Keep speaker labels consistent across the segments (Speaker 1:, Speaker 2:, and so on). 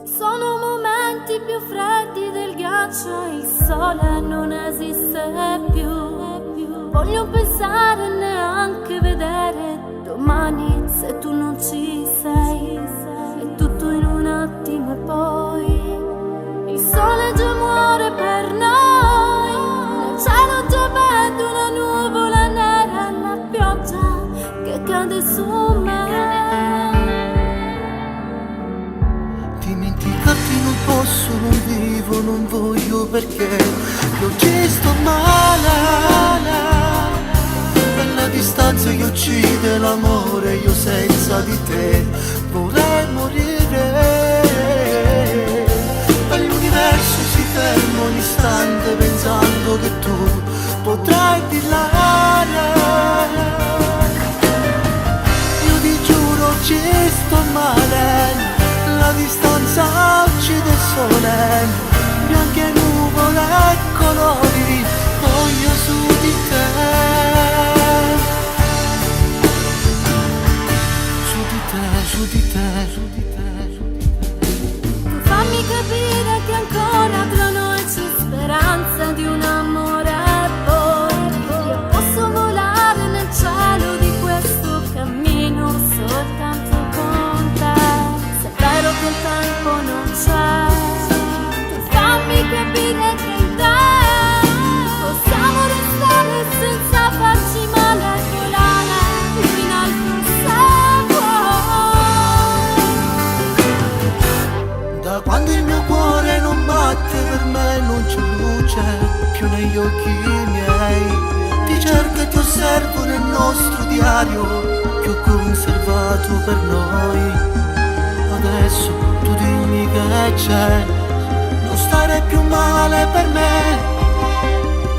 Speaker 1: Sono momenti più freddi del ghiaccio, il sole non esiste più. Voglio pensare e neanche vedere domani se tu non ci sei. È tutto in un attimo e poi il sole già muore per noi. Nel cielo già vedo una nuvola nera e la pioggia che cade su me.
Speaker 2: Dimenticarti non posso, non vivo, non voglio perché io ci sto male. Per la distanza che uccide l'amore, io senza di te vorrei morire. E l'universo si ferma un istante pensando che tu potrai brillare. Io ti giuro ci sto male. La distanza uccide il sole, bianche nuvole e colori, voglio su di te. Su di te, su di te, su di te, su di te.
Speaker 1: Tu fammi capire che ancora tra noi c'è speranza di un amore poi. Io posso volare nel cielo di questo cammino soltanto con te. Se è vero che il tempo non c'è, tu fammi capire che in te possiamo restare senza farci male e volare più in alto se vuoi.
Speaker 2: Da quando il mio cuore non batte, per me non c'è luce più negli occhi miei. Ti cerco e ti osservo nel nostro diario che ho conservato per noi. Adesso tu dimmi che c'è, non stare più male per me.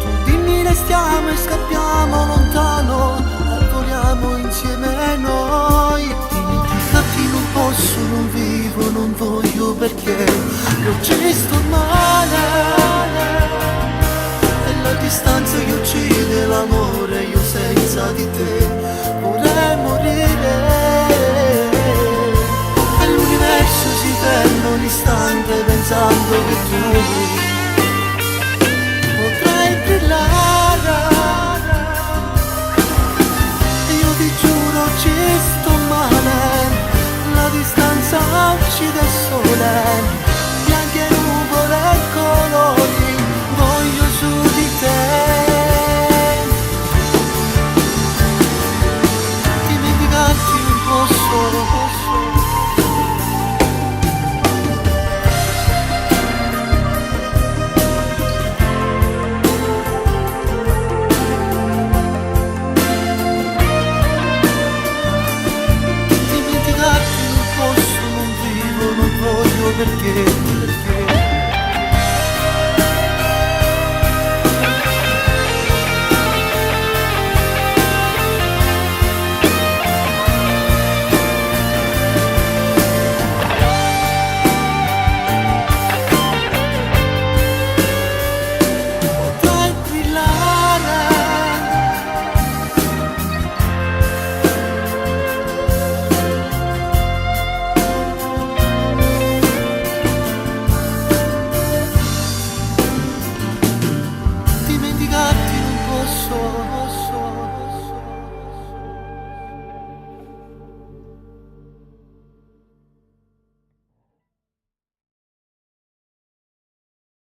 Speaker 2: Tu dimmi restiamo e scappiamo lontano e voliamo insieme noi. Dimenticarti non posso, non vivo, non voglio perché io ci sto male. E la distanza che uccide l'amore, io senza di te vorrei morire. Si ferma un istante pensando che tu potrai brillare. Io ti giuro ci sto male. La distanza uccide il sole, bianche nuvole e colori, voglio su di te. Dimenticarti non posso. Perché